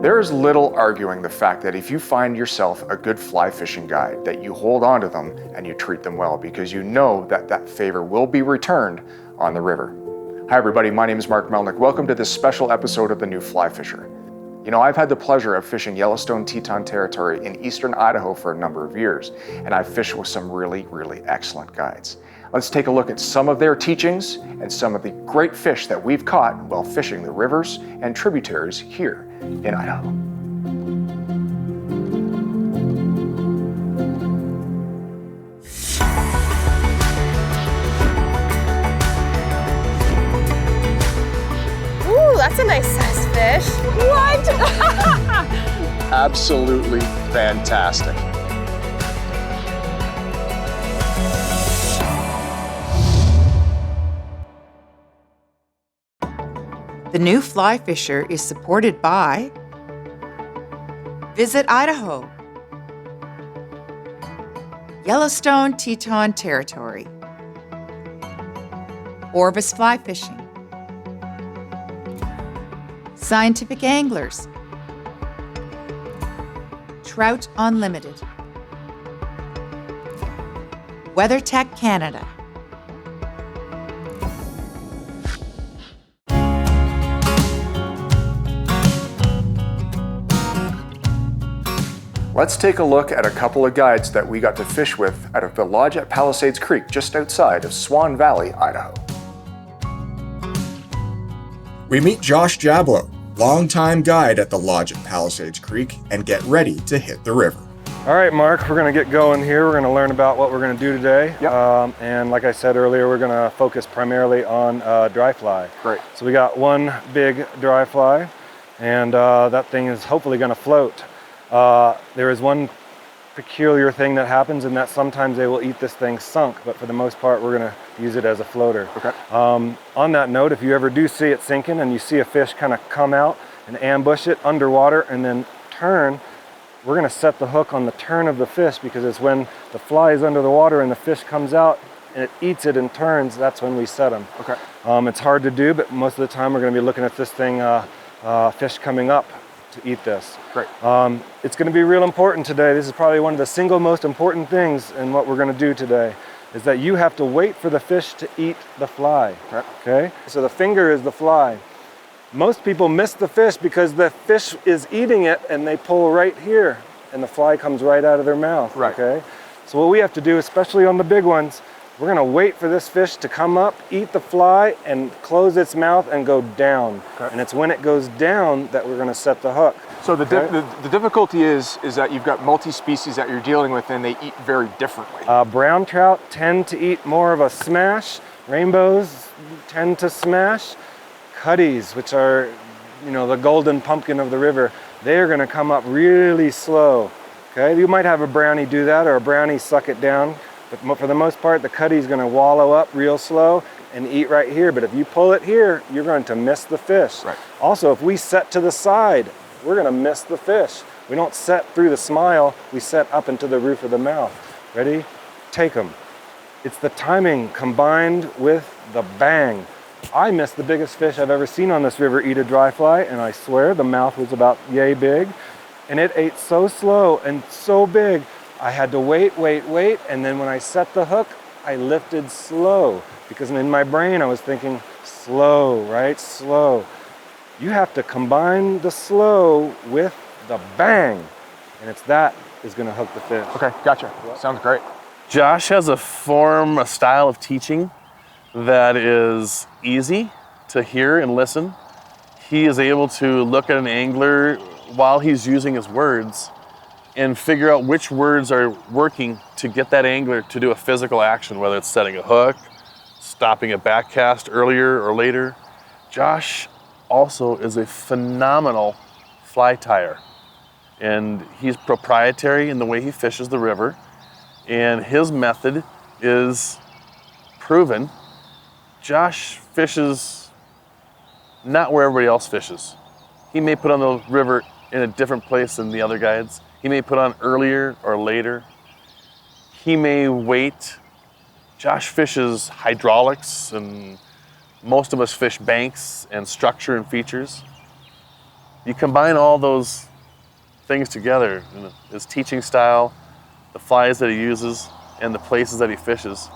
There is little arguing the fact that if you find yourself a good fly fishing guide, that you hold on to them and you treat them well, because you know that that favor will be returned on the river. Hi everybody, my name is Mark Melnyk. Welcome to this special episode of The New Fly Fisher. You know, I've had the pleasure of fishing Yellowstone Teton territory in Eastern Idaho for a number of years, and I've fished with some really excellent guides. Let's take a look at some of their teachings and some of the great fish that we've caught while fishing the rivers and tributaries here in Idaho. Ooh, that's a nice size fish. What? Absolutely fantastic. The New Fly Fisher is supported by Visit Idaho, Yellowstone Teton Territory, Orvis Fly Fishing, Scientific Anglers, Trout Unlimited, WeatherTech Canada. Let's take a look at a couple of guides that we got to fish with out of the lodge at Palisades Creek just outside of Swan Valley, Idaho. We meet Josh Jablow, longtime guide at the lodge at Palisades Creek, and get ready to hit the river. All right, Mark, we're going to get going here. We're going to learn about what we're going to do today. Yep. And like I said earlier, we're going to focus primarily on dry fly. Great. So we got one big dry fly, and that thing is hopefully going to float. There is one peculiar thing that happens, and that sometimes they will eat this thing sunk, but for the most part, we're going to use it as a floater. Okay. On that note, if you ever do see it sinking and you see a fish kind of come out and ambush it underwater and then turn, we're going to set the hook on the turn of the fish, because it's when the fly is under the water and the fish comes out and it eats it and turns, that's when we set them. Okay. It's hard to do, but most of the time we're going to be looking at this thing, fish coming up to eat this. Great. It's going to be real important today. This is probably one of the single most important things in what we're going to do today, is that you have to wait for the fish to eat the fly. Okay? So the finger is the fly. Most people miss the fish because the fish is eating it and they pull right here and the fly comes right out of their mouth. Right. Okay? So what we have to do, especially on the big ones, we're going to wait for this fish to come up, eat the fly, and close its mouth and go down. Okay. And it's when it goes down that we're going to set the hook. So the difficulty is that you've got multi-species that you're dealing with and they eat very differently. Brown trout tend to eat more of a smash. Rainbows tend to smash. Cutties, which are, the golden pumpkin of the river, they are going to come up really slow. Okay, you might have a brownie do that, or a brownie suck it down. But for the most part, the cuttie is going to wallow up real slow and eat right here. But if you pull it here, you're going to miss the fish. Right. Also, if we set to the side, we're going to miss the fish. We don't set through the smile, we set up into the roof of the mouth. Ready? Take them. It's the timing combined with the bang. I missed the biggest fish I've ever seen on this river eat a dry fly, and I swear the mouth was about yay big. And it ate so slow and so big, I had to wait, and then when I set the hook, I lifted slow, because in my brain I was thinking slow, right? Slow. You have to combine the slow with the bang, and it's that is going to hook the fish. Okay, gotcha. Sounds great. Josh has a style of teaching that is easy to hear and listen. He is able to look at an angler while he's using his words and figure out which words are working to get that angler to do a physical action, whether it's setting a hook, stopping a back cast earlier or later. Josh also is a phenomenal fly tyer, and he's proprietary in the way he fishes the river, and his method is proven. Josh fishes not where everybody else fishes. He may put on the river in a different place than the other guides. He may put on earlier or later. He may wait. Josh fishes hydraulics, and most of us fish banks and structure and features. You combine all those things together, his teaching style, the flies that he uses, and the places that he fishes.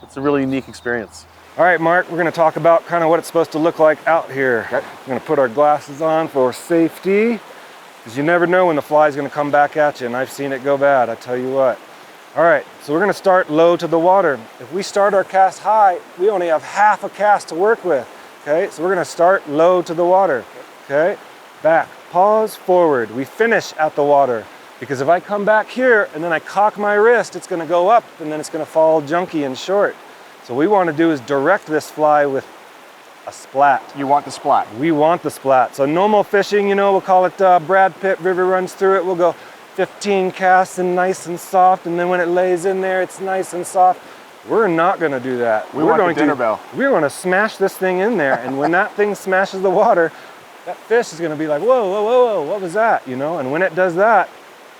It's a really unique experience. All right, Mark, we're gonna talk about kind of what it's supposed to look like out here. Okay. We're gonna put our glasses on for safety, because you never know when the fly's gonna come back at you, and I've seen it go bad, I tell you what. All right, so we're gonna start low to the water. If we start our cast high, we only have half a cast to work with, okay? So we're gonna start low to the water, okay? Back, pause, forward. We finish at the water, because if I come back here and then I cock my wrist, it's gonna go up and then it's gonna fall junky and short. So what we wanna do is direct this fly with a splat. You want the splat. We want the splat. So normal fishing, you know, we'll call it Brad Pitt, river runs through it. We'll go 15 casts and nice and soft, and then when it lays in there, it's nice and soft. We're not gonna do that. We're going the dinner bell. We're gonna smash this thing in there, and when that thing smashes the water, that fish is gonna be like, whoa, whoa, whoa, whoa, what was that, you know? And when it does that,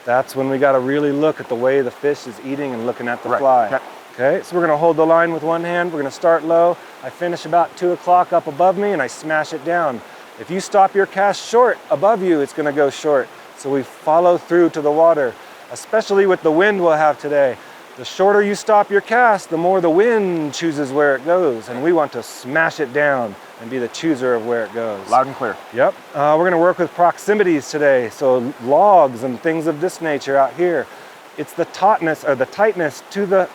that's when we gotta really look at the way the fish is eating and looking at the fly. Okay. Okay, so we're gonna hold the line with one hand. We're gonna start low. I finish about 2 o'clock up above me and I smash it down. If you stop your cast short above you, it's gonna go short. So we follow through to the water, especially with the wind we'll have today. The shorter you stop your cast, the more the wind chooses where it goes. And we want to smash it down and be the chooser of where it goes. Loud and clear. Yep, we're gonna work with proximities today. So logs and things of this nature out here. It's the tautness or the tightness to the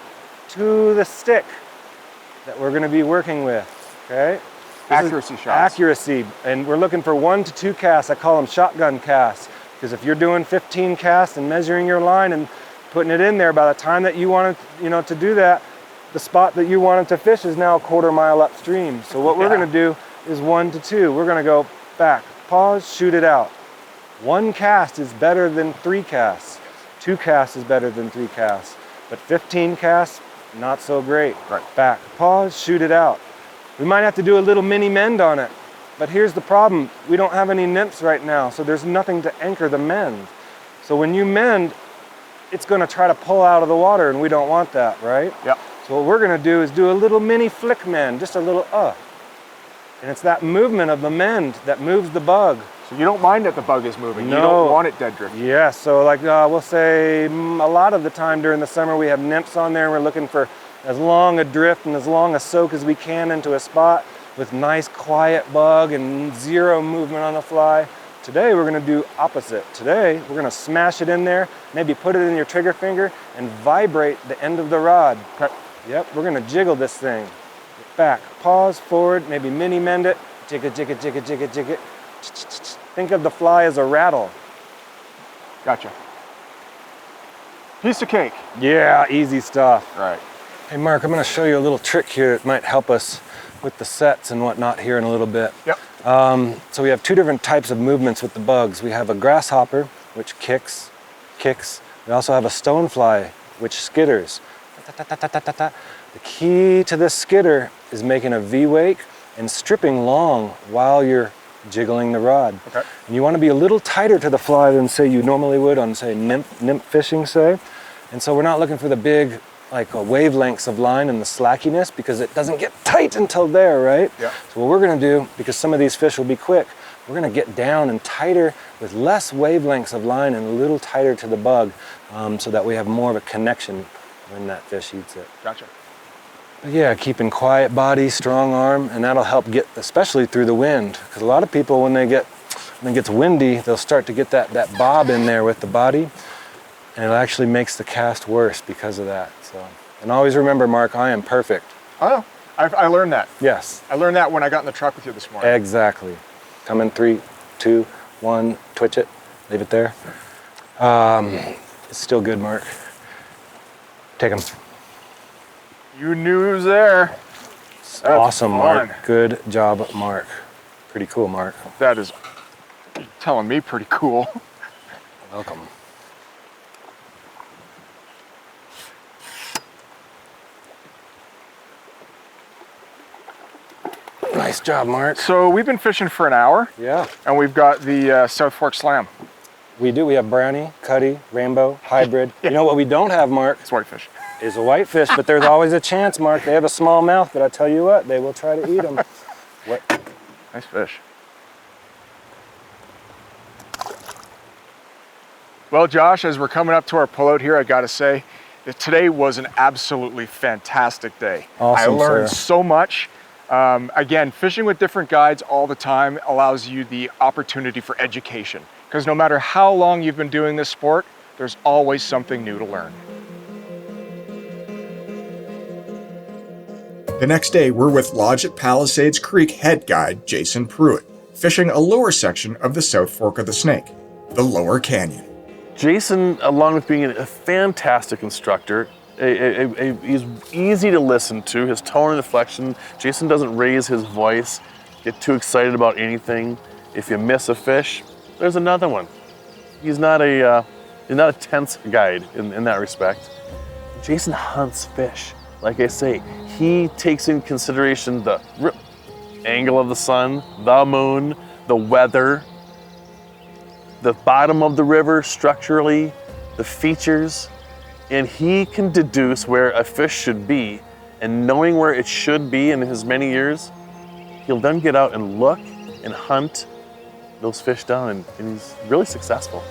stick that we're gonna be working with, okay? Accuracy shots. Accuracy, and we're looking for 1 to 2 casts. I call them shotgun casts, because if you're doing 15 casts and measuring your line and putting it in there, by the time that you want to do that, the spot that you wanted to fish is now a 1/4 mile upstream. So what we're gonna do is 1 to 2. We're gonna go back, pause, shoot it out. 1 cast is better than 3 casts. 2 casts is better than 3 casts. But 15 casts, not so great. Right. Back, pause, shoot it out. We might have to do a little mini mend on it, but here's the problem. We don't have any nymphs right now, so there's nothing to anchor the mend. So when you mend, it's gonna try to pull out of the water, and we don't want that, right? Yep. So what we're gonna do is do a little mini flick mend, just a little And it's that movement of the mend that moves the bug. So you don't mind that the bug is moving. No. You don't want it dead drift. Yeah, so like we'll say a lot of the time during the summer we have nymphs on there and we're looking for as long a drift and as long a soak as we can into a spot with nice quiet bug and 0 movement on the fly. Today we're gonna do opposite. Today we're gonna smash it in there, maybe put it in your trigger finger and vibrate the end of the rod. Okay. Yep, we're gonna jiggle this thing. Back, pause, forward, maybe mini mend it, jig it, jig it, jig it, jig it, jig it. Think of the fly as a rattle. Gotcha. Piece of cake. Yeah, easy stuff. Right. Hey Mark, I'm gonna show you a little trick here that might help us with the sets and whatnot here in a little bit. Yep. So we have 2 different types of movements with the bugs. We have a grasshopper, which kicks. We also have a stonefly, which skitters. The key to this skitter is making a V-wake and stripping long while you're jiggling the rod. Okay. And you want to be a little tighter to the fly than say you normally would on say nymph fishing, say. And so we're not looking for the big wavelengths of line and the slackiness, because it doesn't get tight until there, right? Yeah. So what we're gonna do, because some of these fish will be quick, we're gonna get down and tighter with less wavelengths of line and a little tighter to the bug, so that we have more of a connection when that fish eats it. Gotcha. But yeah, keeping quiet body, strong arm, and that'll help get, especially through the wind. Because a lot of people, when it gets windy, they'll start to get that bob in there with the body, and it actually makes the cast worse because of that. So, and always remember, Mark, I am perfect. Oh, I learned that. Yes. I learned that when I got in the truck with you this morning. Exactly. Come in 3, 2, 1, twitch it, leave it there. It's still good, Mark. Take them. You knew it was there. That's Awesome, fun. Mark. Good job, Mark. Pretty cool, Mark. That is, you're telling me, pretty cool. Welcome. Nice job, Mark. So we've been fishing for an hour, Yeah. and we've got the South Fork Slam. We do. We have brownie, cutty, rainbow, hybrid. You know what we don't have, Mark, It's whitefish. is a whitefish, but there's always a chance, Mark. They have a small mouth, but I tell you what, they will try to eat them. What? Nice fish. Well, Josh, as we're coming up to our pullout here, I gotta say that today was an absolutely fantastic day. Awesome, I learned sir. so much. Again, fishing with different guides all the time allows you the opportunity for education, because no matter how long you've been doing this sport, there's always something new to learn. The next day, we're with Lodge at Palisades Creek head guide Jason Pruitt, fishing a lower section of the South Fork of the Snake, the Lower Canyon. Jason, along with being a fantastic instructor, he's easy to listen to. His tone and inflection. Jason doesn't raise his voice, get too excited about anything. If you miss a fish, there's another one. He's not a tense guide in that respect. Jason hunts fish. Like I say, he takes in consideration the angle of the sun, the moon, the weather, the bottom of the river structurally, the features, and he can deduce where a fish should be. And knowing where it should be in his many years, he'll then get out and look and hunt those fish down, and he's really successful.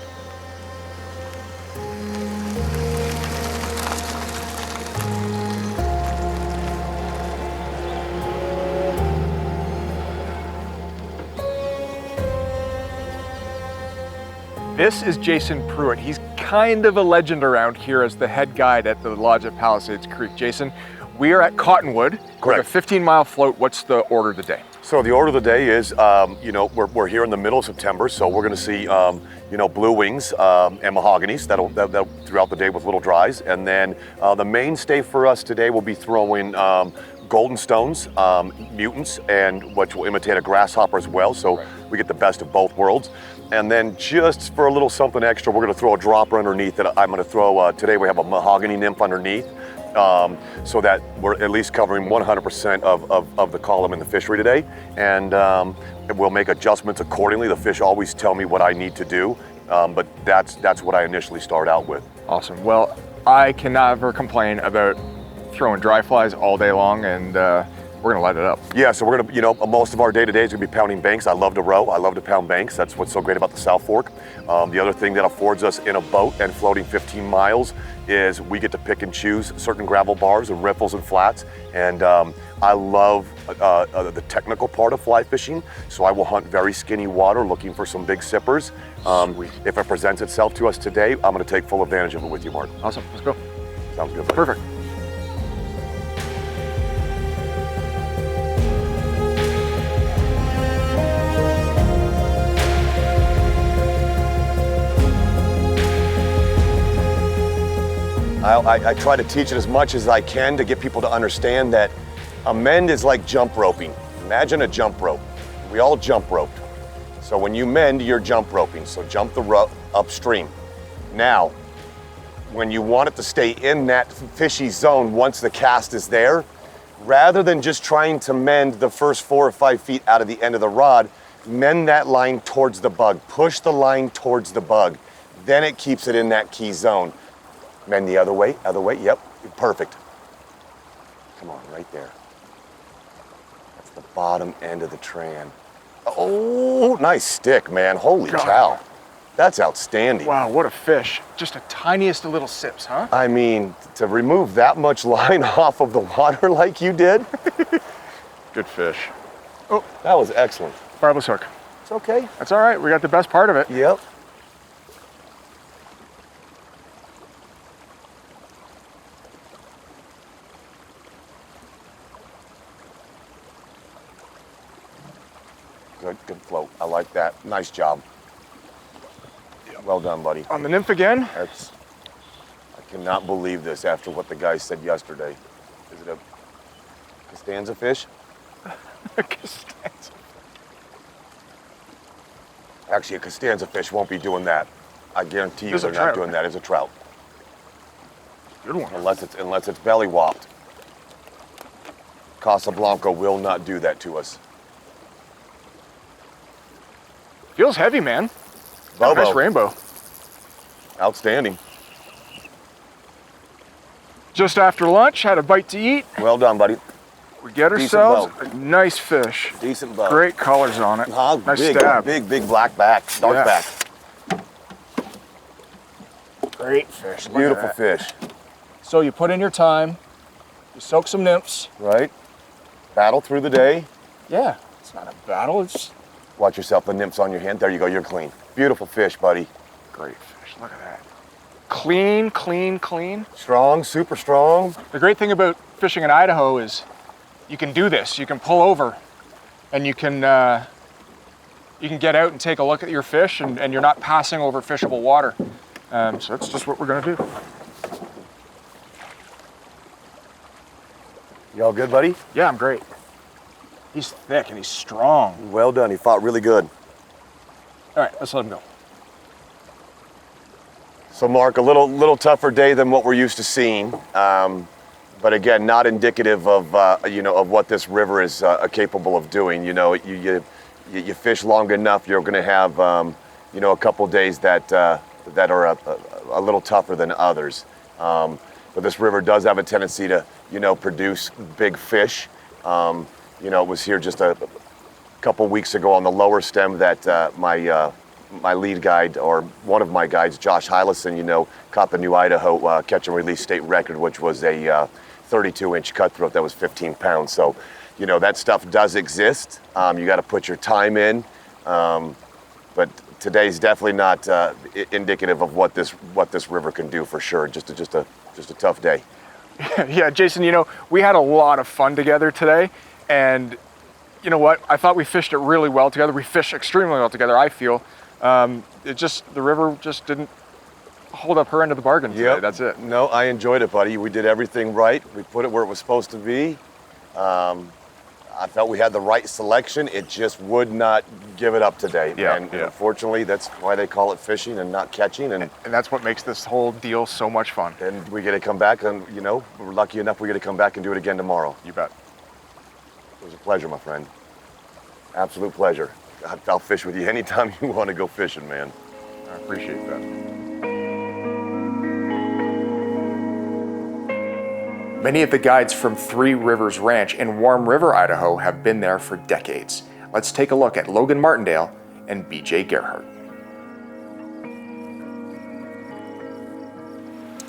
This is Jason Pruitt. He's kind of a legend around here as the head guide at the Lodge at Palisades Creek. Jason, we are at Cottonwood. Correct. With a 15-mile float. What's the order of the day? So the order of the day is, we're here in the middle of September, so we're going to see, blue wings and mahoganies that'll throughout the day with little dries, and then the mainstay for us today will be throwing golden stones, mutants, and which will imitate a grasshopper as well. So we get the best of both worlds. And then just for a little something extra, we're going to throw a dropper underneath that I'm going to throw. Today we have a mahogany nymph underneath, so that we're at least covering 100% of the column in the fishery today. And we'll make adjustments accordingly. The fish always tell me what I need to do, but that's what I initially start out with. Awesome. Well, I can never complain about throwing dry flies all day long, and we're gonna light it up. Yeah, so we're gonna, most of our day-to-day is gonna be pounding banks. I love to row, I love to pound banks. That's what's so great about the South Fork. The other thing that affords us in a boat and floating 15 miles is we get to pick and choose certain gravel bars and riffles and flats. And I love the technical part of fly fishing, so I will hunt very skinny water looking for some big sippers. If it presents itself to us today, I'm gonna take full advantage of it with you, Mark. Awesome, let's go. Sounds good, buddy. Perfect. I try to teach it as much as I can to get people to understand that a mend is like jump roping. Imagine a jump rope. We all jump roped. So when you mend, you're jump roping. So jump the rope upstream. Now, when you want it to stay in that fishy zone once the cast is there, rather than just trying to mend the first 4 or 5 feet out of the end of the rod, mend that line towards the bug. Push the line towards the bug. Then it keeps it in that key zone. Mend the other way, yep, perfect. Come on, right there. That's the bottom end of the tran. Oh, nice stick, man, holy cow. That's outstanding. Wow, what a fish. Just the tiniest of little sips, huh? I mean, to remove that much line off of the water like you did. Good fish. Oh, that was excellent. Barbless hook. It's okay. That's all right, we got the best part of it. Yep. Good float. I like that. Nice job. Well done, buddy. On the nymph again. I cannot believe this after what the guy said yesterday. Is it a Costanza fish? Costanza. Actually, a Costanza fish won't be doing that. I guarantee you It's a they're not trout. doing that. It's a trout. Good one. Unless it's belly whopped. Casablanca will not do that to us. Feels heavy, man. Bobo. Nice rainbow. Outstanding. Just after lunch, had a bite to eat. Well done, buddy. We get Decent ourselves bow. a nice fish. Decent bow. Great colors on it. Nice big, stab. big black back, dark Yeah. back. Great fish. Look at Beautiful that. fish, So you put in your time, you soak some nymphs. right? Battle through the day. Yeah, it's not a battle, it's Watch yourself, the nymphs on your hand. There you go, you're clean. Beautiful fish, buddy. great fish. Look at that. Clean, clean, clean. Strong, super strong. The great thing about fishing in Idaho is you can do this. You can pull over and you can get out and take a look at your fish and you're not passing over fishable water. So that's just what we're gonna do. You all good, buddy? Yeah, I'm great. He's thick and he's strong. Well done, he fought really good. All right, let's let him go. So Mark, a little tougher day than what we're used to seeing, but again, not indicative of of what this river is capable of doing. You know, you fish long enough, you're going to have a couple days that are a little tougher than others. But this river does have a tendency to produce big fish. It was here just a couple weeks ago on the lower stem that my lead guide, or one of my guides, Josh Hylison, caught the new Idaho catch and release state record, which was a 32-inch cutthroat that was 15 pounds. So, that stuff does exist. You got to put your time in, but today's definitely not indicative of what this river can do for sure. Just a tough day. Yeah, Jason, we had a lot of fun together today, and you know what? I thought we fished it really well together. We fished extremely well together, I feel. The river just didn't hold up her end of the bargain today. Yep. That's it. No, I enjoyed it, buddy. We did everything right. We put it where it was supposed to be. I felt we had the right selection. It just would not give it up today. Yeah, And yeah. unfortunately, that's why they call it fishing and not catching. And that's what makes this whole deal so much fun. then we get to come back, and we're lucky enough we get to come back and do it again tomorrow. You bet. It was a pleasure, my friend. Absolute pleasure. I'll fish with you anytime you want to go fishing, man. I appreciate that. Many of the guides from Three Rivers Ranch in Warm River, Idaho have been there for decades. Let's take a look at Logan Martindale and BJ Gerhardt.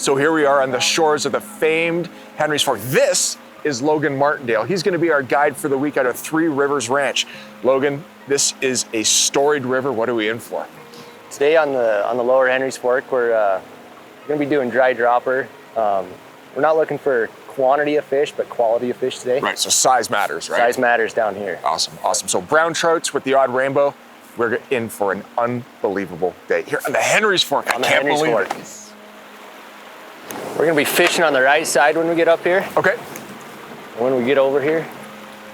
So here we are on the shores of the famed Henry's Fork. This is Logan Martindale. He's going to be our guide for the week out of Three Rivers Ranch. Logan, this is a storied river. What are we in for? Today on the lower Henry's Fork, we're going to be doing dry dropper. We're not looking for quantity of fish, but quality of fish today. Right, so size matters, right? Size matters down here. Awesome, awesome. So brown trouts with the odd rainbow, we're in for an unbelievable day. Here on the Henry's Fork, I can't believe it. We're going to be fishing on the right side when we get up here. Okay, When we get over here.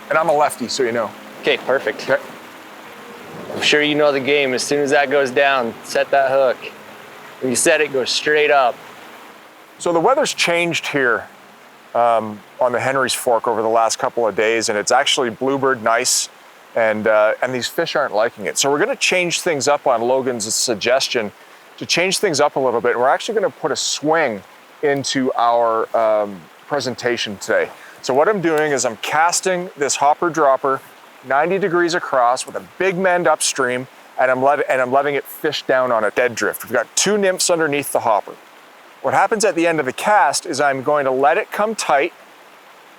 and I'm a lefty, so you know. Okay, perfect. Okay. I'm sure you know the game. As soon as that goes down, set that hook. When you set it, go straight up. So the weather's changed here on the Henry's Fork over the last couple of days, and it's actually bluebird nice, and these fish aren't liking it. So we're going to change things up on Logan's suggestion to change things up a little bit. And we're actually going to put a swing into our presentation today. So what I'm doing is I'm casting this hopper dropper 90 degrees across with a big mend upstream, and I'm letting it fish down on a dead drift. We've got two nymphs underneath the hopper. What happens at the end of the cast is I'm going to let it come tight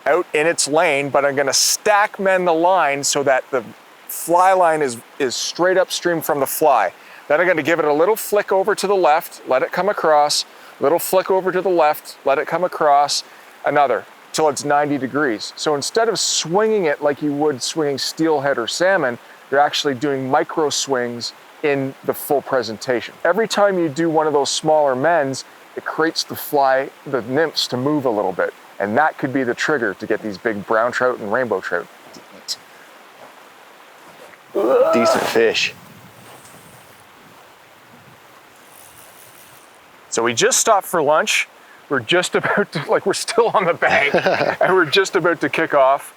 out in its lane, but I'm going to stack mend the line so that the fly line is straight upstream from the fly. Then I'm going to give it a little flick over to the left, let it come across, little flick over to the left, let it come across, another, till it's 90 degrees. So instead of swinging it like you would swinging steelhead or salmon, you're actually doing micro swings in the full presentation. Every time you do one of those smaller mends, it creates the nymphs to move a little bit. And that could be the trigger to get these big brown trout and rainbow trout to eat. Decent fish. So we just stopped for lunch. We're just about to, we're still on the bank, and we're just about to kick off.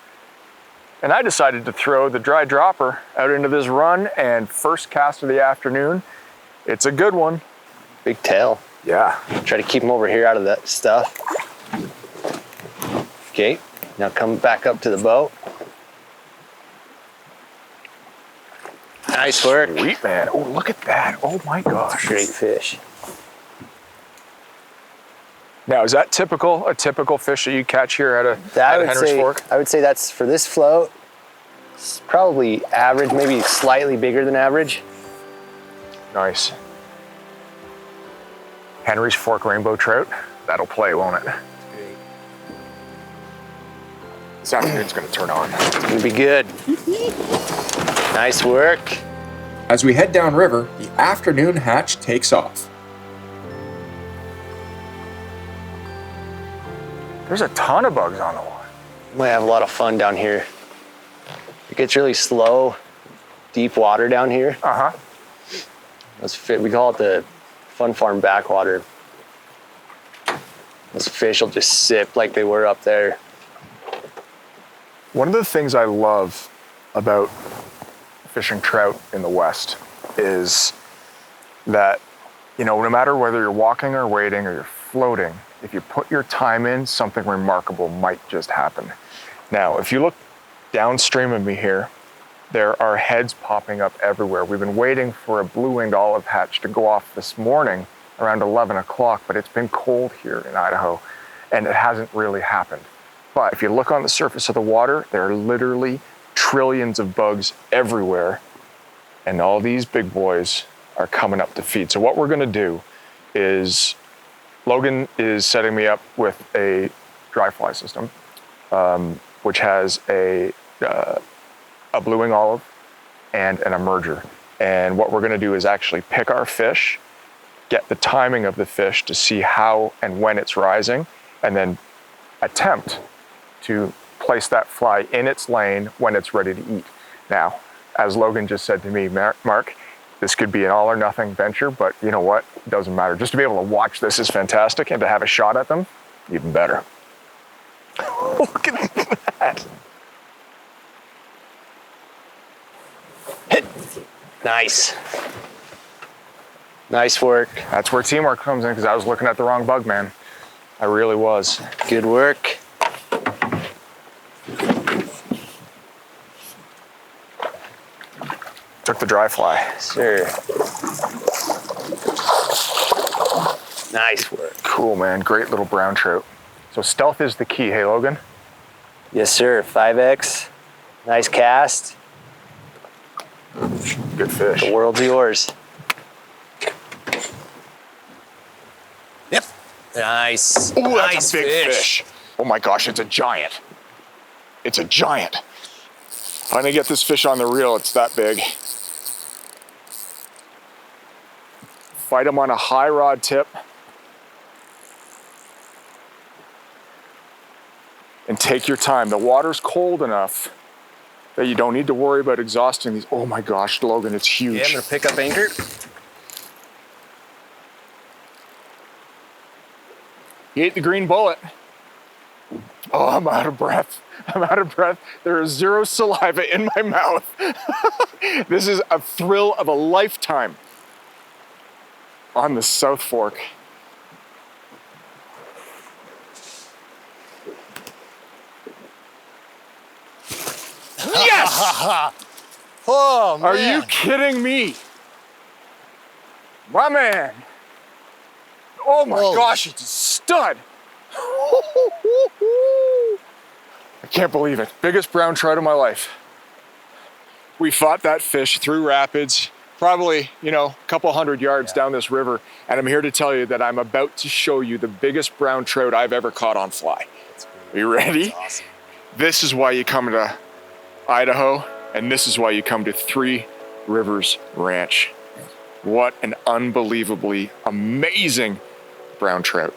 And I decided to throw the dry dropper out into this run, and first cast of the afternoon. It's a good one. Big tail. Yeah. Try to keep them over here out of that stuff. Okay, now come back up to the boat. Nice work. Sweet, man. Oh, look at that. Oh my gosh. Great fish. Now, is that a typical fish that you catch here at Henry's Fork? I would say that's for this float. It's probably average, maybe slightly bigger than average. Nice. Henry's Fork rainbow trout. That'll play, won't it? This afternoon's gonna turn on. It's gonna be good. Nice work. As we head downriver, the afternoon hatch takes off. There's a ton of bugs on the water. Might have a lot of fun down here. It gets really slow, deep water down here. Uh-huh. We call it the Fun Farm backwater. Those fish will just sip like they were up there. One of the things I love about fishing trout in the West is that, no matter whether you're walking or wading or you're floating, if you put your time in, something remarkable might just happen. Now, if you look downstream of me here, there are heads popping up everywhere. We've been waiting for a blue-winged olive hatch to go off this morning around 11 o'clock, but it's been cold here in Idaho, and it hasn't really happened. But if you look on the surface of the water, there are literally trillions of bugs everywhere, and all these big boys are coming up to feed. So what we're gonna do is, Logan is setting me up with a dry fly system, which has a blue-wing olive and an emerger. And what we're gonna do is actually pick our fish, get the timing of the fish to see how and when it's rising, and then attempt to place that fly in its lane when it's ready to eat. Now, as Logan just said to me, Mark, this could be an all or nothing venture, but you know what? It doesn't matter. Just to be able to watch this is fantastic, and to have a shot at them, even better. Look at that. Hit. Nice. Nice work. That's where teamwork comes in, because I was looking at the wrong bug, man. I really was. Good work. Took the dry fly. Sure. Nice work. Cool, man. Great little brown trout. So stealth is the key, hey, Logan? Yes, sir. 5X. Nice cast. Good fish. The world's yours. Yep. Nice. Ooh, nice that's a big fish. Oh my gosh, it's a giant. It's a giant. If I'm gonna get this fish on the reel, it's that big. Fight him on a high rod tip. And take your time. The water's cold enough that you don't need to worry about exhausting these. Oh my gosh, Logan, it's huge. Yeah, I'm gonna pick up anchor. He ate the green bullet. Oh, I'm out of breath. I'm out of breath. There is zero saliva in my mouth. This is a thrill of a lifetime on the South Fork. Yes! Oh, man. Are you kidding me? My man. Oh my gosh, it's a stud. I can't believe it. Biggest brown trout of my life. We fought that fish through rapids, probably, a couple hundred yards down this river. And I'm here to tell you that I'm about to show you the biggest brown trout I've ever caught on fly. Are you ready? That's awesome. This is why you come to Idaho, and this is why you come to Three Rivers Ranch. What an unbelievably amazing brown trout.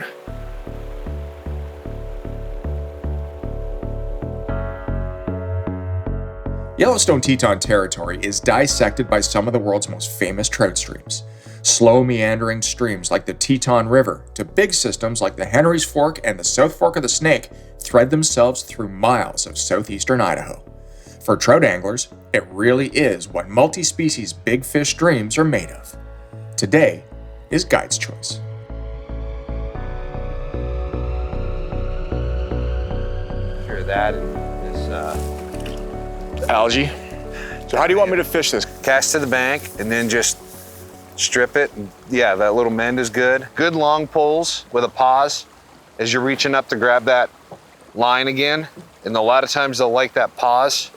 Yellowstone Teton Territory is dissected by some of the world's most famous trout streams. Slow meandering streams like the Teton River to big systems like the Henry's Fork and the South Fork of the Snake thread themselves through miles of southeastern Idaho. For trout anglers, it really is what multi-species big fish streams are made of. Today is Guide's Choice. Sure, that is Algae. So how do you want me to fish this? cast to the bank and then just strip it. Yeah, that little mend is good. Good long pulls with a pause. as you're reaching up to grab that line again. And a lot of times they'll like that pause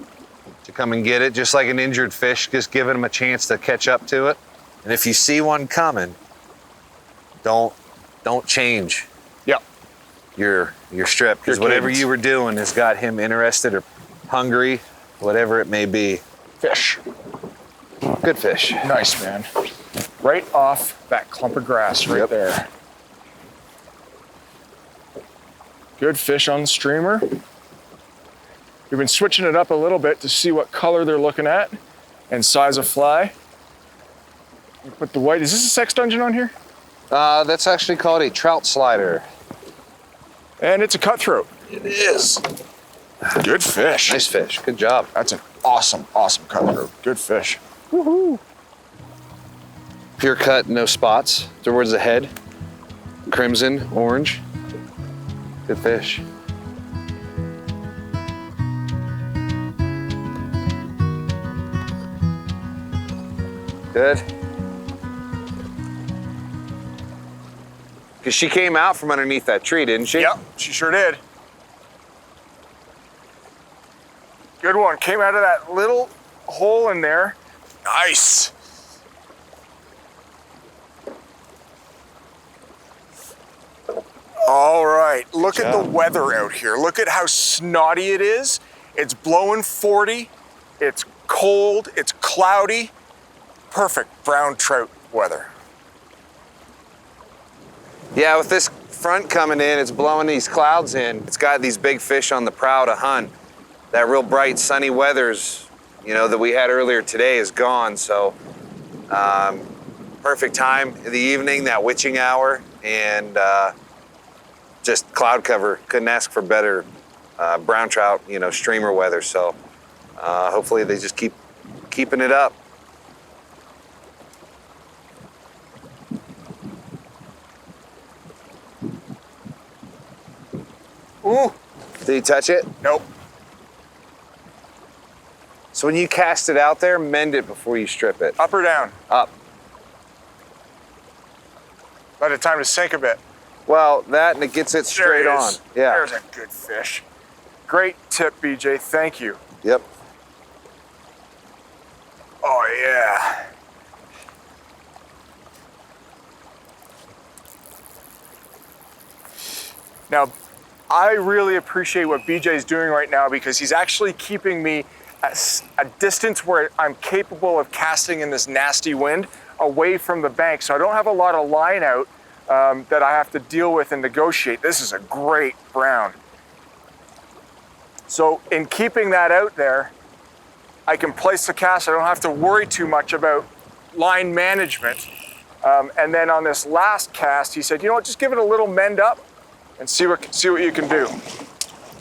to come and get it, just like an injured fish, just giving them a chance to catch up to it. And if you see one coming, don't change Yep. your strip, because whatever cadence. you were doing has got him interested or hungry, whatever it may be. Fish. Good fish. Nice, man. Right off that clump of grass right Yep. there. Good fish on the streamer. We've been switching it up a little bit to see what color they're looking at and size of fly. We put the white. Is this a sex dungeon on here? That's actually called a trout slider. And it's a cutthroat. It is. Good fish. Nice fish. Good job. That's an awesome, awesome cutthroat. Good fish. Pure cut, no spots towards the head. Crimson, orange. Good fish. Good. Because she came out from underneath that tree, didn't she? Yep, she sure did. Good one. Came out of that little hole in there. Nice. All right, look at the weather out here. Look at how snotty it is. It's blowing 40. It's cold. It's cloudy. Perfect brown trout weather. Yeah, with this front coming in, it's blowing these clouds in. It's got these big fish on the prow to hunt. That real bright sunny weather's, that we had earlier today is gone. So perfect time in the evening, that witching hour, and just cloud cover. Couldn't ask for better brown trout, streamer weather. So hopefully they just keep keeping it up. Ooh. Did you touch it? Nope. So when you cast it out there, mend it before you strip it. Up or down? Up. Let it time to sink a bit. Well, that and it gets it straight There it on. is. Yeah. There's a good fish. Great tip, BJ. Thank you. Yep. Oh, yeah. Now, I really appreciate what BJ's doing right now because he's actually keeping me at a distance where I'm capable of casting in this nasty wind away from the bank. So I don't have a lot of line out that I have to deal with and negotiate. This is a great brown. So in keeping that out there, I can place the cast. I don't have to worry too much about line management. And then on this last cast, he said, you know what, just give it a little mend up and see what you can do.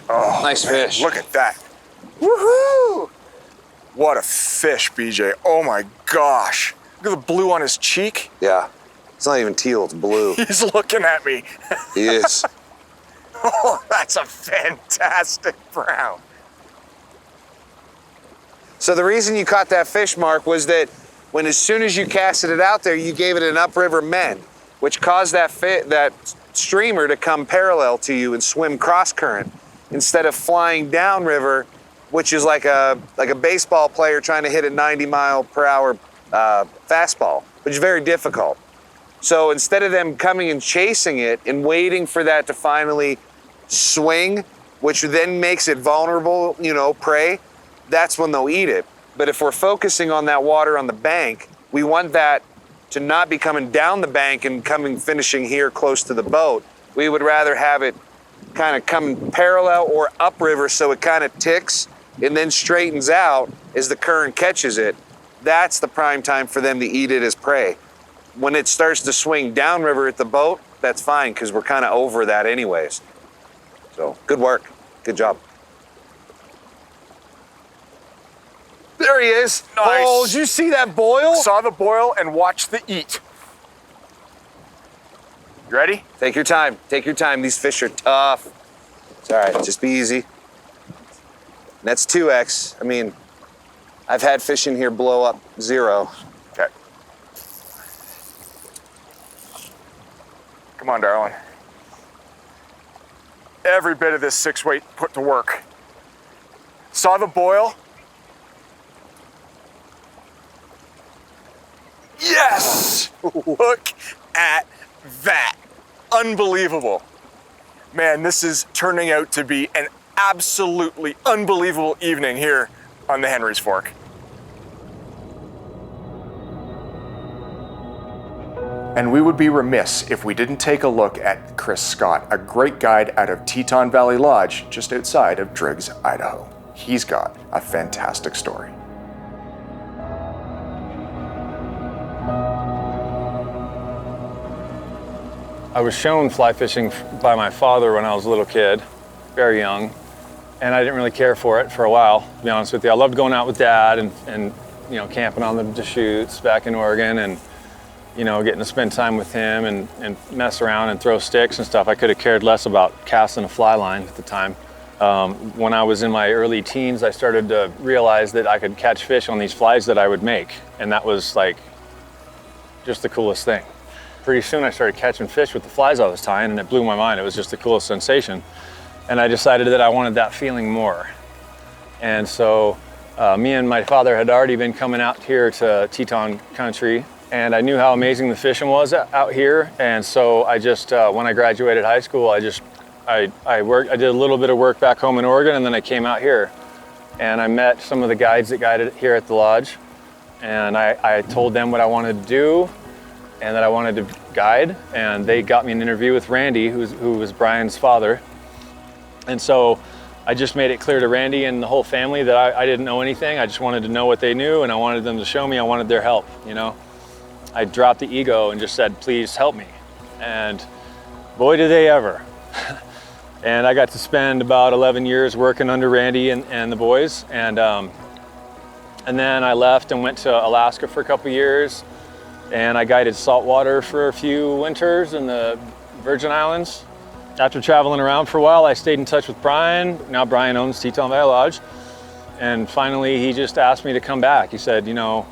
Oh, Nice man, fish. Look at that. Woohoo! What a fish, BJ. Oh my gosh. Look at the blue on his cheek. Yeah. It's not even teal, it's blue. He's looking at me. He is. Oh, that's a fantastic brown. So the reason you caught that fish, Mark, was that when as soon as you casted it out there, you gave it an upriver mend, which caused that streamer to come parallel to you and swim cross current instead of flying downriver, which is like a baseball player trying to hit a 90-mile-per-hour fastball, which is very difficult. So instead of them coming and chasing it and waiting for that to finally swing, which then makes it vulnerable, prey, that's when they'll eat it. But if we're focusing on that water on the bank, we want that to not be coming down the bank and finishing here close to the boat. We would rather have it kind of coming parallel or upriver so it kind of ticks and then straightens out as the current catches it. That's the prime time for them to eat it as prey. When it starts to swing downriver at the boat, that's fine because we're kind of over that anyways. So good work. Good job. There he is. Nice. Oh, did you see that boil? Saw the boil and watched the eat. You ready? Take your time. Take your time. These fish are tough. It's all right. Just be easy. That's 2X. I mean, I've had fish in here blow up 0. Okay. Come on, darling. every bit of this 6-weight put to work. Saw the boil? Yes! Look at that. Unbelievable. Man, this is turning out to be an absolutely unbelievable evening here on the Henry's Fork. And we would be remiss if we didn't take a look at Chris Scott, a great guide out of Teton Valley Lodge, just outside of Driggs, Idaho. He's got a fantastic story. I was shown fly fishing by my father when I was a little kid, very young, and I didn't really care for it for a while, to be honest with you. I loved going out with Dad and you know, camping on the Deschutes back in Oregon and, you know, getting to spend time with him and mess around and throw sticks and stuff. I could have cared less about casting a fly line at the time. When I was in my early teens, I started to realize that I could catch fish on these flies that I would make, and that was like just the coolest thing. Pretty soon I started catching fish with the flies I was tying, and it blew my mind. It was just the coolest sensation. And I decided that I wanted that feeling more. And so me and my father had already been coming out here to Teton country, and I knew how amazing the fishing was out here. And so I just, when I graduated high school, I did a little bit of work back home in Oregon, and then I came out here. And I met some of the guides that guided here at the lodge. And I told them what I wanted to do and that I wanted to guide. And they got me an interview with Randy, who was Brian's father. And so I just made it clear to Randy and the whole family that I didn't know anything. I just wanted to know what they knew, and I wanted them to show me. I wanted their help, you know. I dropped the ego and just said, please help me. And boy, did they ever. And I got to spend about 11 years working under Randy and the boys. And then I left and went to Alaska for a couple years. And I guided saltwater for a few winters in the Virgin Islands. After traveling around for a while, I stayed in touch with Brian. Now Brian owns Teton Valley Lodge. And finally, he just asked me to come back. He said, you know,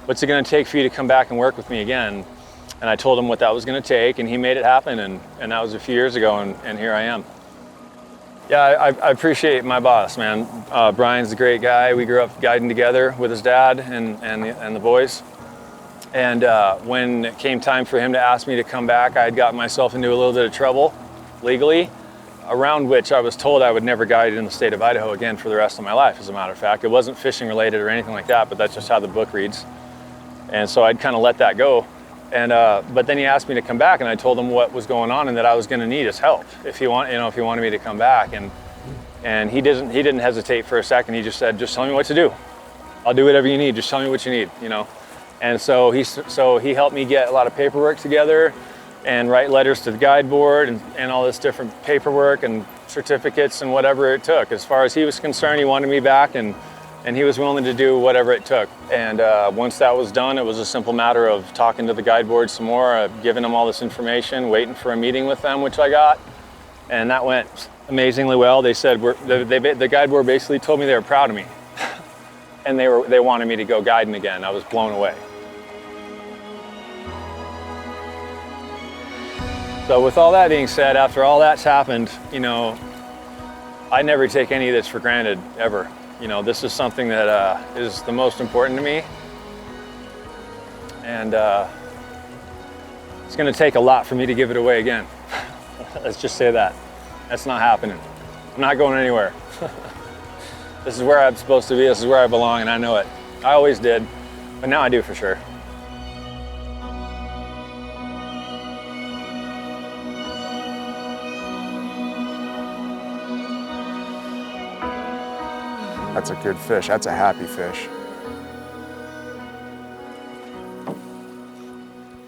what's it gonna take for you to come back and work with me again? And I told him what that was gonna take, and he made it happen. And that was a few years ago, and here I am. Yeah, I appreciate my boss, man. Brian's a great guy. We grew up guiding together with his dad and the boys. And when it came time for him to ask me to come back, I had gotten myself into a little bit of trouble legally, around which I was told I would never guide in the state of Idaho again for the rest of my life, as a matter of fact. It wasn't fishing related or anything like that, but that's just how the book reads. And so I'd kind of let that go. And but then he asked me to come back, and I told him what was going on and that I was going to need his help if he wanted me to come back. And he didn't hesitate for a second. He just said, just tell me what to do. I'll do whatever you need. Just tell me what you need, you know. And so he helped me get a lot of paperwork together and write letters to the guide board and all this different paperwork and certificates and whatever it took. As far as he was concerned, he wanted me back, and he was willing to do whatever it took. And once that was done, it was a simple matter of talking to the guide board some more, giving them all this information, waiting for a meeting with them, which I got. And that went amazingly well. They said, the guide board basically told me they were proud of me. And they wanted me to go guiding again. I was blown away. So with all that being said, after all that's happened, you know, I never take any of this for granted, ever. You know, this is something that is the most important to me. And it's gonna take a lot for me to give it away again. Let's just say that. That's not happening. I'm not going anywhere. This is where I'm supposed to be, this is where I belong, and I know it. I always did, but now I do for sure. That's a good fish. That's a happy fish.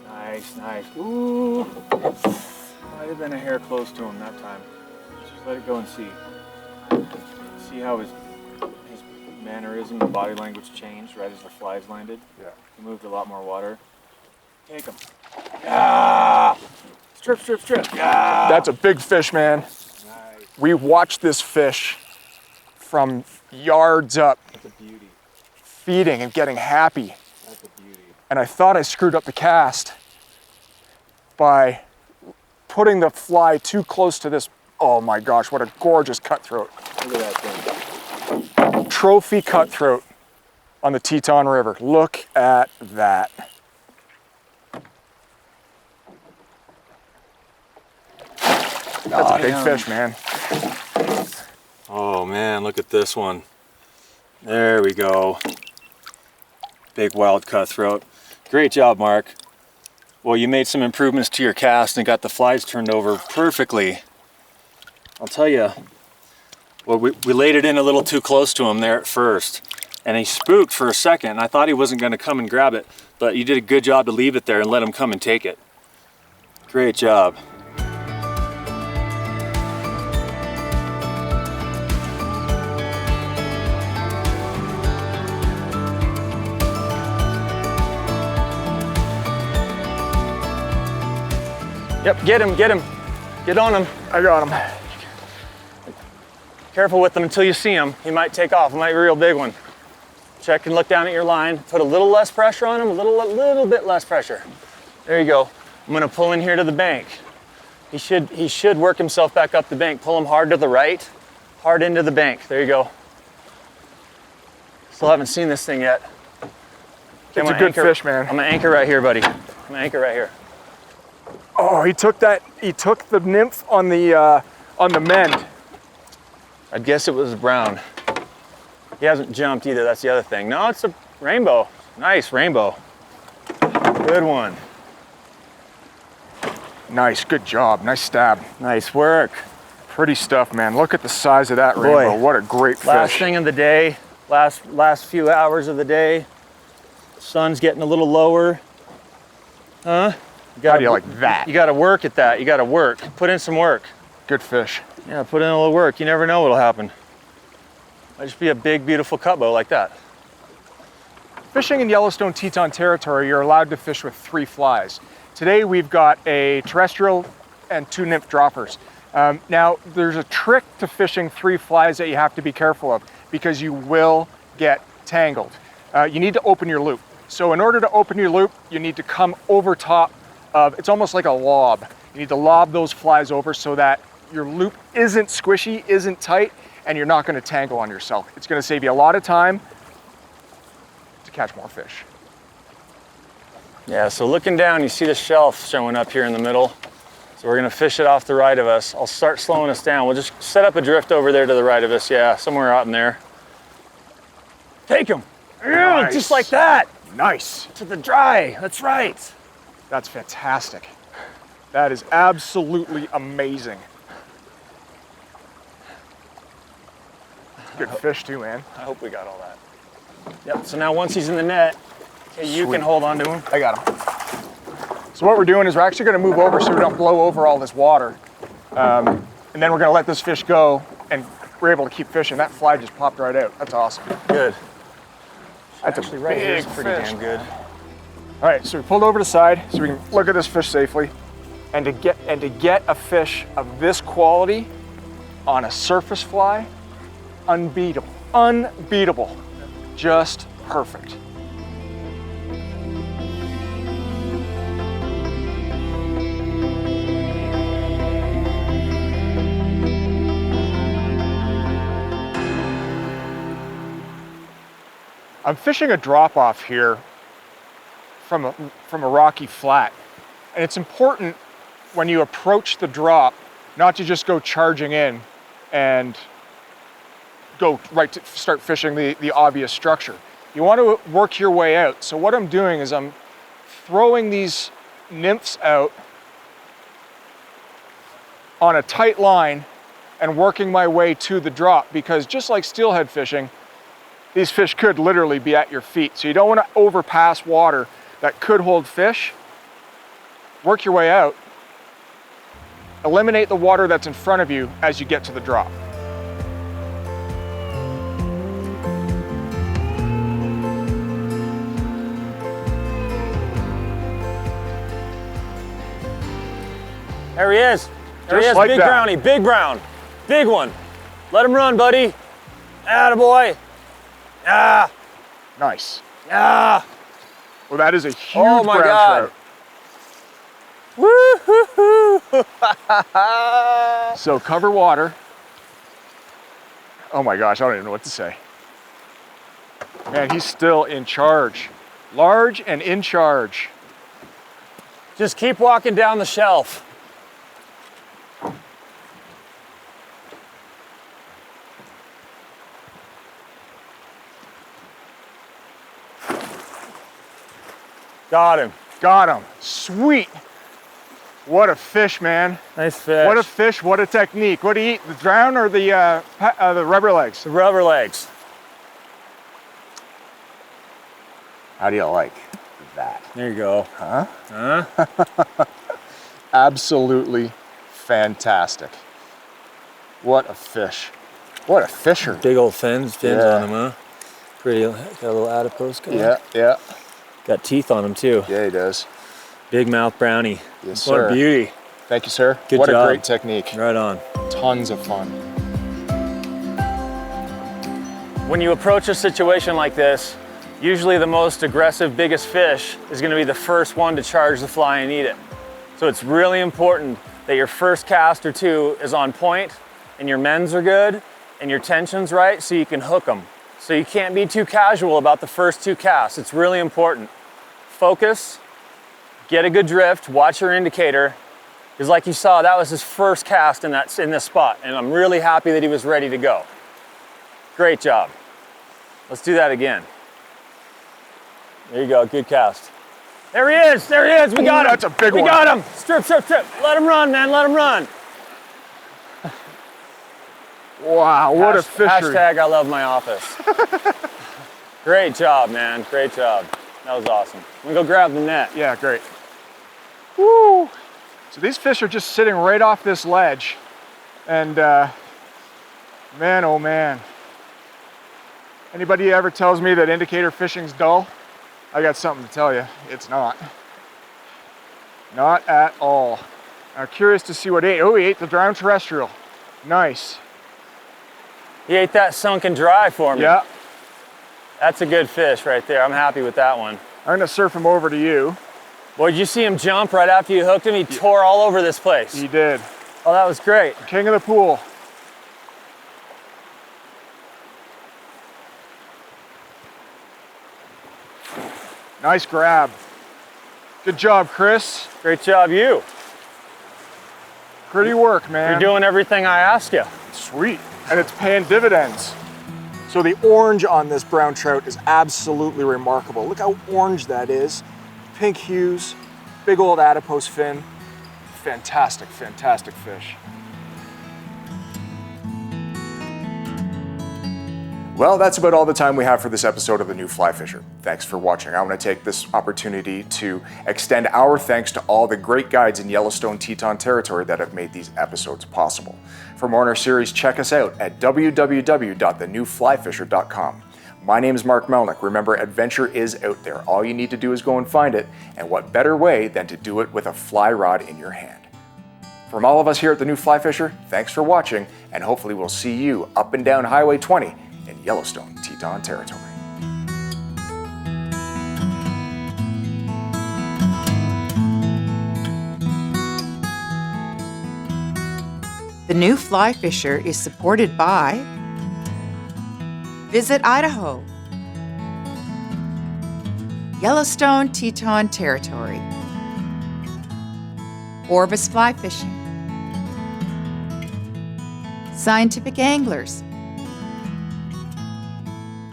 Nice, nice. Ooh. Might have been a hair close to him that time. Just let it go and see. See how his mannerism and body language changed right as the flies landed? Yeah. He moved a lot more water. Take him. Yeah! Strip, strip, strip. Yeah! That's a big fish, man. Nice. We watched this fish from yards up. That's a beauty. Feeding and getting happy. That's a beauty. And I thought I screwed up the cast by putting the fly too close to this Oh my gosh, what a gorgeous cutthroat. Look at that thing. Trophy cutthroat on the Teton River. Look at that. That's a big fish, man. Oh man, look at this one. There we go. Big wild cutthroat. Great job, Mark. Well, you made some improvements to your cast and got the flies turned over perfectly. I'll tell you, well, we laid it in a little too close to him there at first, and he spooked for a second. I thought he wasn't going to come and grab it, but you did a good job to leave it there and let him come and take it. Great job. Yep, get him, get him. Get on him. I got him. Careful with him until you see him. He might take off, he might be a real big one. Check and look down at your line. Put a little less pressure on him, a little bit less pressure. There you go. I'm gonna pull in here to the bank. He should work himself back up the bank. Pull him hard to the right, hard into the bank. There you go. Still haven't seen this thing yet. Okay, It's a good fish, man. I'm gonna anchor right here, buddy. I'm gonna anchor right here. Oh, he took the nymph on the mend. I'd guess it was brown. He hasn't jumped either, that's the other thing. No, it's a rainbow. Nice rainbow. Good one. Nice, good job, nice stab. Nice work. Pretty stuff, man. Look at the size of that rainbow. What a great fish. Last thing of the day, last few hours of the day. Sun's getting a little lower. Huh? How do you like that? You gotta work at that, you gotta work. Put in some work. Good fish. Yeah, put in a little work. You never know what'll happen. Might just be a big, beautiful cutbow like that. Fishing in Yellowstone Teton territory, you're allowed to fish with 3 flies. Today we've got a terrestrial and 2 nymph droppers. Now, there's a trick to fishing 3 flies that you have to be careful of because you will get tangled. You need to open your loop. So in order to open your loop, you need to come over top of, it's almost like a lob. You need to lob those flies over so that your loop isn't squishy, isn't tight, and you're not gonna tangle on yourself. It's gonna save you a lot of time to catch more fish. Yeah, so looking down, you see the shelf showing up here in the middle. So we're gonna fish it off the right of us. I'll start slowing us down. We'll just set up a drift over there to the right of us. Yeah, somewhere out in there. Take him. Nice. Just like that. Nice. To the dry, that's right. That's fantastic. That is absolutely amazing. Good fish too, man. I hope we got all that. Yep, so now once he's in the net, okay, you can hold on to him. I got him. So what we're doing is we're actually gonna move over so we don't blow over all this water. And then we're gonna let this fish go and we're able to keep fishing. That fly just popped right out. That's awesome. Good. That's Actually, a right here big is pretty fish. damn good. All right, so we pulled over to the side so we can look at this fish safely. And to get a fish of this quality on a surface fly, unbeatable, unbeatable, just perfect. I'm fishing a drop off here from a rocky flat. And it's important when you approach the drop, not to just go charging in and go right to start fishing the obvious structure. You want to work your way out. So what I'm doing is I'm throwing these nymphs out on a tight line and working my way to the drop, because just like steelhead fishing, these fish could literally be at your feet. So you don't want to overpass water that could hold fish. Work your way out. Eliminate the water that's in front of you as you get to the drop. There he is. There he Just is, like big that. brownie, big brown. Big one. Let him run, buddy. Attaboy. Ah, Nice. ah. Well, that is a huge Oh my brown God. trout. Woo-hoo-hoo. So cover water. Oh my gosh, I don't even know what to say. Man, he's still in charge. Large and in charge. Just keep walking down the shelf. Got him. Got him. Sweet. What a fish, man. Nice fish. What a fish, what a technique. What do you eat, the drown or the rubber legs? The rubber legs. How do you like that? There you go. Huh? Huh? Absolutely fantastic. What a fish. What a fisher. Big old fins Yeah. on him, huh? Pretty, got a little adipose going. Yeah, yeah. Got teeth on him too. Yeah, he does. Big mouth brownie. Yes, What sir. a beauty. Thank you, sir. Good what job. a great technique. Right on. Tons of fun. When you approach a situation like this, usually the most aggressive, biggest fish is going to be the first one to charge the fly and eat it. So it's really important that your first cast or two is on point and your mends are good and your tension's right so you can hook them. So you can't be too casual about the first two casts. It's really important. Focus, get a good drift, watch your indicator, because like you saw, that was his first cast in this spot, and I'm really happy that he was ready to go. Great job. Let's do that again. There you go, good cast. There he is, we got him. That's a big one. We got him. Strip, strip, strip. Let him run, man, let him run. Wow, what a fishery. Hashtag I love my office. Great job, man, great job. That was awesome. I'm gonna go grab the net. Yeah, great. Woo! So these fish are just sitting right off this ledge. And man, oh man. Anybody ever tells me that indicator fishing's dull, I got something to tell you. It's not. Not at all. I'm curious to see what he ate. Oh, he ate the drowned terrestrial. Nice. He ate that sunken dry for me. Yeah. That's a good fish right there. I'm happy with that one. I'm gonna surf him over to you. Boy, did you see him jump right after you hooked him? He tore all over this place. He did. Oh, that was great. King of the pool. Nice grab. Good job, Chris. Great job, you. Pretty work, man. You're doing everything I asked you. Sweet. And it's paying dividends. So the orange on this brown trout is absolutely remarkable. Look how orange that is. Pink hues, big old adipose fin. Fantastic, fantastic fish. Well, that's about all the time we have for this episode of The New Fly Fisher. Thanks for watching. I want to take this opportunity to extend our thanks to all the great guides in Yellowstone Teton territory that have made these episodes possible. For more on our series, check us out at www.thenewflyfisher.com. My name is Mark Melnyk. Remember, adventure is out there. All you need to do is go and find it, and what better way than to do it with a fly rod in your hand. From all of us here at The New Fly Fisher, thanks for watching, and hopefully we'll see you up and down Highway 20 in Yellowstone Teton territory. The New Fly Fisher is supported by Visit Idaho, Yellowstone Teton Territory, Orvis Fly Fishing, Scientific Anglers,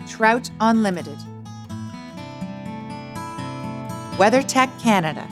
Trout Unlimited, WeatherTech Canada,